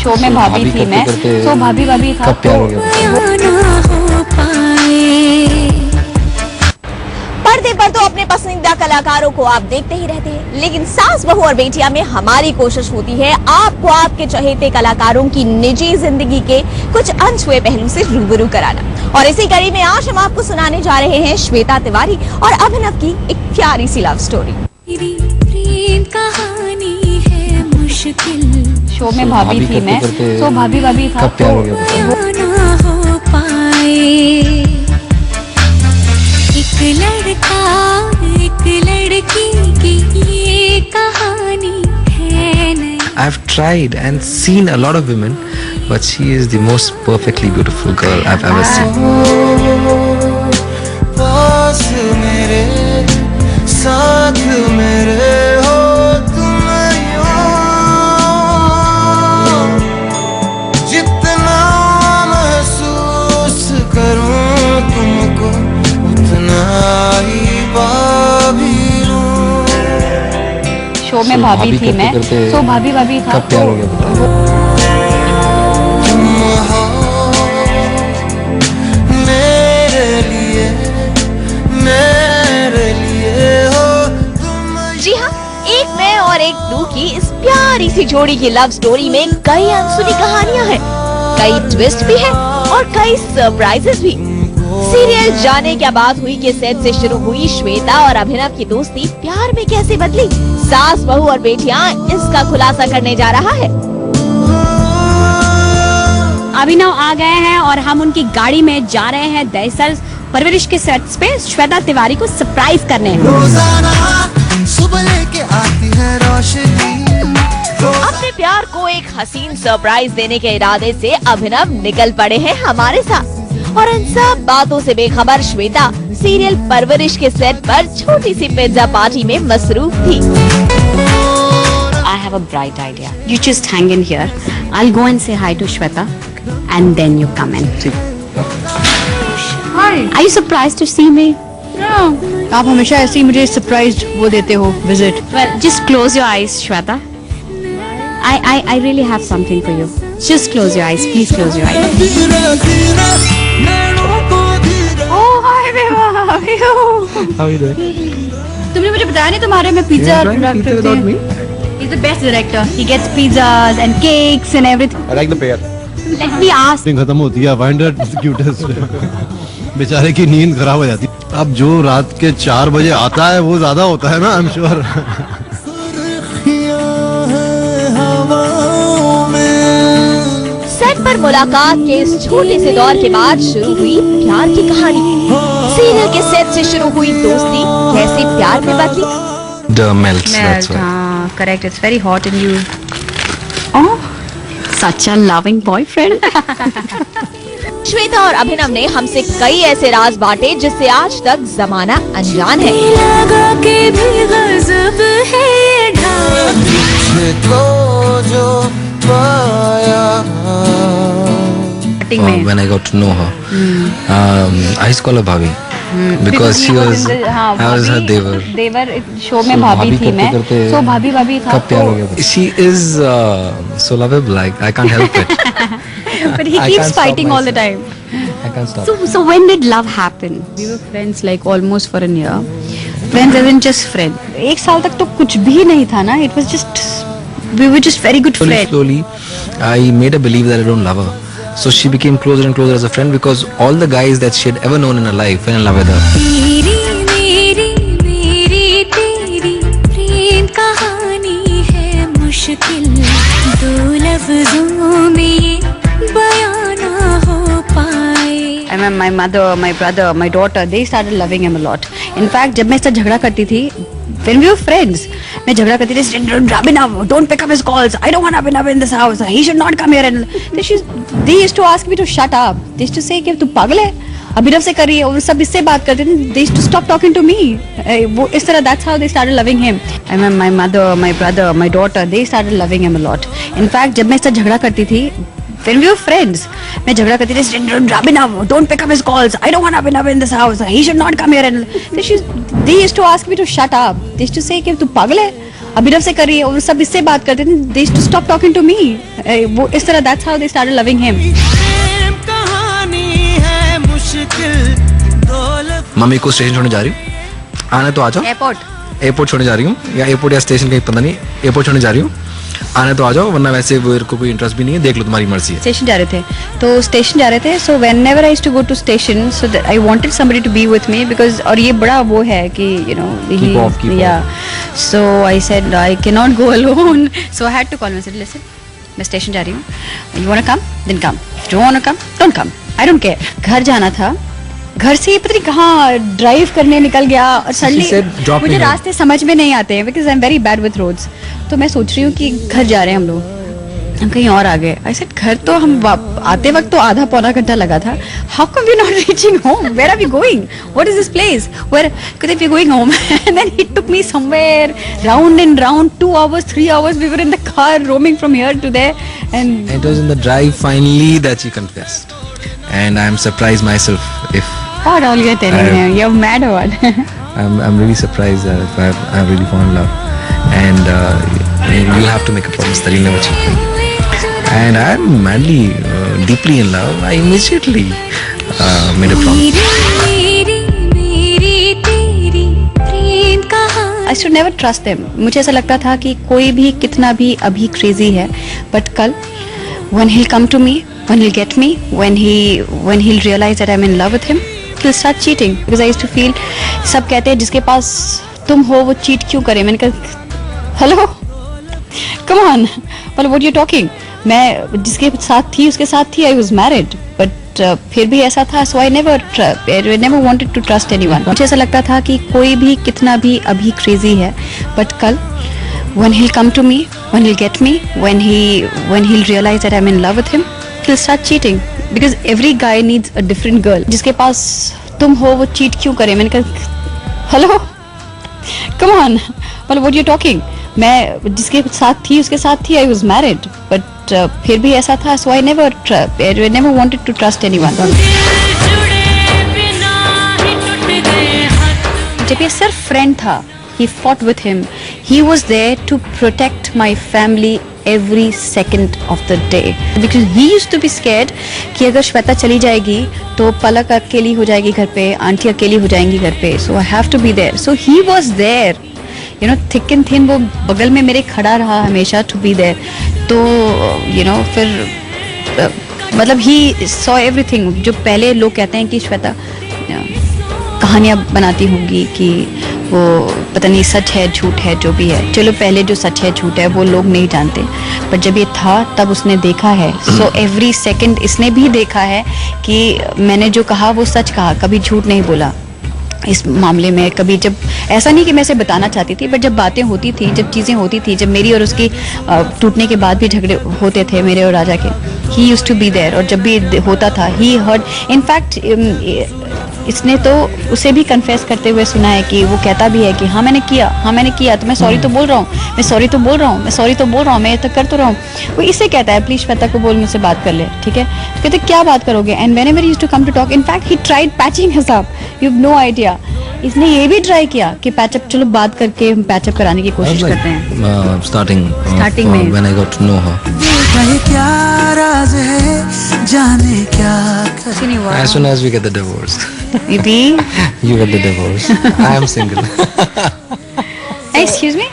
Show में भाभी थी मैं, तो भाभी था कब प्यार हो गया? पर्दे पर तो अपने पसंदीदा कलाकारों को आप देखते ही रहते हैं, लेकिन सास बहू और बेटियां में हमारी कोशिश होती है आपको आपके चहेते कलाकारों की निजी जिंदगी के कुछ अनछुए पहलू से रूबरू कराना। और इसी कड़ी में आज हम आपको सुनाने जा रहे हैं श्वेता तिवारी और अभिनव की एक प्यारी सी लव स्टोरी। प्रेम कहानी है मुश्किल। शो में भाभी थी मैं, तो भाभी था कब प्यार हो गया? ना हो पाए एक लड़का एक लड़की की ये कहानी है नहीं। I've tried and seen a lot of women, but she is the most perfectly beautiful girl I've ever seen. पास मेरे साथ मेरे हो तुम यूं, जितना महसूस करूं तुमको उतना ही पाभी लूं। शो में भाभी थी मैं, तो भाभी था कब प्यार हो गया बेटा? तुम हो मेरे लिए हो तुम। जी हाँ, एक मैं और एक तू की इस प्यारी सी जोड़ी की लव स्टोरी में कई अनसुनी कहानियां हैं, कई ट्विस्ट भी है और कई सरप्राइजेस भी। सीरियल जाने क्या बात हुई के सेट से शुरू हुई श्वेता और अभिनव की दोस्ती प्यार में कैसे बदली, सास बहू और बेटियां इसका खुलासा करने जा रहा है। अभिनव आ गए हैं और हम उनकी गाड़ी में जा रहे हैं दरअसल परवरिश के सेट्स पे श्वेता तिवारी को सरप्राइज करने। रोजाना सुबह लेके आती है रोशनी। अपने प्यार को एक हसीन सरप्राइज देने के इरादे से अभिनव निकल पड़े हैं हमारे साथ, और इन सब बातों से बेखबर श्वेता सीरियल परवरिश के सेट पर छोटी सी पिज्जा पार्टी में मसरूफ थी। I have a bright idea. You just hang in here. I'll go and say hi to Shweta, and then you come in. Hi. Are you surprised to see me? No. आप हमेशा ऐसे ही मुझे surprise वो देते हो visit. Well, just close your eyes, Shweta. I really have something for you. Just close your eyes. Please close your eyes. Oh, hi, Viva. How are you? How are you doing? तुमने मुझे बताया नहीं तुम्हारे में pizza director थे। He's the best director. He gets pizzas and cakes and everything. I like the pair. Let me ask. खत्म होती है, find her cutest। बेचारे की नींद खराब हो जाती है। अब जो रात के 4 बजे आता है वो ज्यादा होता है ना, आई एम श्योर। सेट पर मुलाकात के इस छोटे से दौर के बाद शुरू हुई प्यार की कहानी। सीरियल के सेट से शुरू हुई दोस्ती कैसे प्यार में बदली। The melts, that's why. Correct. It's very hot in you. Oh, such a loving boyfriend. Shweta और अभिनव ने हमसे कई ऐसे राज बांटे जिससे आज तक जमाना अनजान है। लगा के भी गजब है ढाल। मुझको जो पाया। When I got to know her, I used to call her Bhabhi because she was, I was her devar. देवर शो में भाभी थी मैं, तो भाभी था कब प्यार हो गया? She is so lovable, like I can't help it. but he I keeps can't stop fighting all the myself. time. I can't stop. So when did love happen? We were friends like almost for a year. Friends isn't just friends. एक साल तक तो कुछ भी नहीं था ना. It was just we were just very good friends. Slowly, I made her believe that I don't love her. So she became closer and closer as a friend because all the guys that she had ever known in her life fell in love with her. तेरी मेरी मेरी तेरी प्रेम कहानी है मुश्किल। दो लफ्जों में ये बयां ना हो पाए। I mean, my mother, my brother, my daughter, they started loving him a lot. In fact, जब मैं इससे झगड़ा करती थी, when we were friends, मैं झगड़ा करती थी, Abhinav, don't pick up his calls. I don't want Abhinav in this house. He should not come here. And they used to ask me to shut up. They used to say कि तू पागल है, अभिनव से कर रही है, और सब इससे बात करते थे. They used to stop talking to me. वो इस तरह, that's how they started loving him. I mean, my mother, my brother, my daughter, they started loving him a lot. In fact, जब मैं इससे झगड़ा करती थी, when we were friends, मैं झगड़ा करती थी, Abhinav, don't pick up his calls. I don't want Abhinav in this house. He should not come here. And they used to ask me to shut up. They used to say कि तू पागल है, अभिनव से कर रही है, और सब इससे बात करते थे. They used to stop talking to me. वो इस तरह, that's how they started loving him. Mummy को स्टेशन छोड़ने जा रही हूँ, आना तो आ जाओ. एयरपोर्ट छोड़ने जा रही हूँ, या एयरपोर्ट या स्टेशन कहीं पता नहीं. एयरपोर्ट छोड़ने जा रही हूँ, आने तो आ जाओ, वरना वैसे वो को कोई इंटरेस्ट भी नहीं है, देख लो तुम्हारी मर्जी है. स्टेशन जा रहे थे, तो स्टेशन जा रहे थे. So whenever I used to go to station, so I wanted somebody to be with me, because, और ये बड़ा वो है कि यू नो, या so I said I can not go alone. So I had to call. मैं said listen, मैं station जा रही हूँ, you want to come then come, if you want to come don't come, I don't care. घर जाना था, घर से पता नहीं कहाँ ड्राइव करने निकल गया, और सडनली मुझे रास्ते समझ में नहीं आते हैं, because I am very bad with roads. तो मैं सोच रही हूँ कि घर जा रहे हैं हम लोग, हम कहीं और आ गए. आई सेड घर तो हम आते वक्त तो आधा पौना घंटा लगा था. How come we not reaching home, where are we going, what is this place, where could we going home. And then he took me somewhere round and round, 2 hours 3 hours we were in the car roaming from here to there. And it was in the drive finally that she confessed, and I am surprised myself. If what all you're telling me, you're mad or what? I'm really surprised that if I've really fallen in love, and you'll have to make a promise that you'll never cheat me. And I'm madly, deeply in love. I immediately made a promise. I should never trust them. मुझे ऐसा लगता था कि कोई भी कितना भी अभी crazy है, but कल when he'll come to me, when he'll get me, when he'll realize that I'm in love with him, he'll start cheating. Because I used to feel, सब कहते हैं जिसके पास तुम हो वो cheat क्यों करे. मैंने कहा hello, come on, well what you talking. मैं जिसके साथ थी उसके साथ थी, I was married, but फिर भी ऐसा था. So I never wanted to trust anyone. मुझे ऐसा लगता था कि कोई भी कितना भी अभी crazy है, but कल when he'll come to me, when he'll get me, when he'll realize that I'm in love with him, he'll start cheating. Because every guy needs a different girl. जिसके पास तुम हो वो cheat क्यों करे. मैंने कहा hello, come on, well what you talking. मैं जिसके साथ थी उसके साथ थी, I was married, but फिर भी ऐसा था. So I never wanted to trust anyone. जब ये सिर्फ friend था, he fought with him. He was there to protect my family every second of the day, because he used to be scared कि अगर श्वेता चली जाएगी तो पलक अकेली हो जाएगी घर पे, आंटी अकेली हो जाएंगी घर पे. So I have to be there. So he was there, you know, thick and thin. वो बगल में मेरे खड़ा रहा हमेशा to be there. तो you know, फिर मतलब he saw everything. जो पहले लोग कहते हैं कि श्वेता कहानियाँ बनाती होंगी कि वो पता नहीं सच है झूठ है जो भी है. चलो पहले जो सच है झूठ है वो लोग नहीं जानते, पर जब ये था तब उसने देखा है. सो एवरी सेकंड इसने भी देखा है कि मैंने जो कहा वो सच कहा, कभी झूठ नहीं बोला इस मामले में. कभी जब ऐसा नहीं कि मैं इसे बताना चाहती थी, बट जब बातें होती थी, जब चीज़ें होती थी, जब मेरी और उसकी टूटने के बाद भी झगड़े होते थे मेरे और राजा के, he used to be there. और जब भी होता था ही हर्ड. इनफैक्ट इसने तो उसे भी कन्फेस करते हुए सुना है कि वो कहता भी है कि हाँ मैंने किया, तो मैं सॉरी तो बोल रहा हूँ, मैं सॉरी तो बोल रहा हूँ, मैं ये तो कर तो रहा हूँ. वो इससे कहता है प्लीज श्वेता को बोल मुझसे बात कर ले, ठीक है. तो कहते क्या बात करोगे. And whenever he used to come to talk, in fact he tried patching us up. You have no idea. इसने ये भी ट्राई किया कि पैचअप, चलो बात करके हम पैचअप कराने की कोशिश करते हैं. स्टार्टिंग में when I got to know her. क्या राज है जाने क्या कुछ नहीं हुआ. As soon as we get the divorce, maybe you get the divorce. I am single. Excuse me.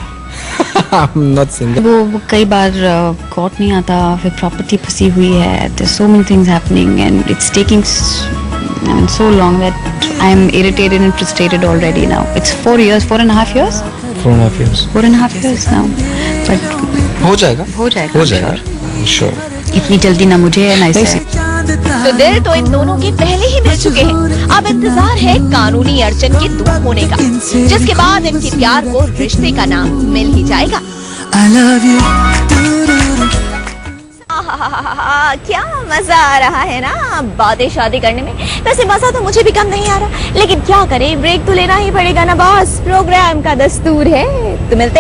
I'm not single. वो कई बार कोर्ट नहीं आता, फिर प्रॉपर्टी फंसी हुई है. There's so many things happening and it's taking so long that I'm irritated and frustrated already now. It's 4 years, 4.5 years. 4.5 years. 4.5 years now. But हो जाएगा. Sure. इतनी जल्दी ना मुझे है ना इसे. तो दिल तो इन दोनों के पहले ही मिल चुके हैं. अब इंतजार है कानूनी अड़चन के दूर होने का, जिसके बाद इनके प्यार को रिश्ते का नाम मिल ही जाएगा. I love you. क्या मजा आ रहा है ना बातें शादी करने में. वैसे मजा तो मुझे भी कम नहीं आ रहा, लेकिन क्या करें, ब्रेक तो लेना ही पड़ेगा ना बॉस. प्रोग्राम का दस्तूर है. तो मिलते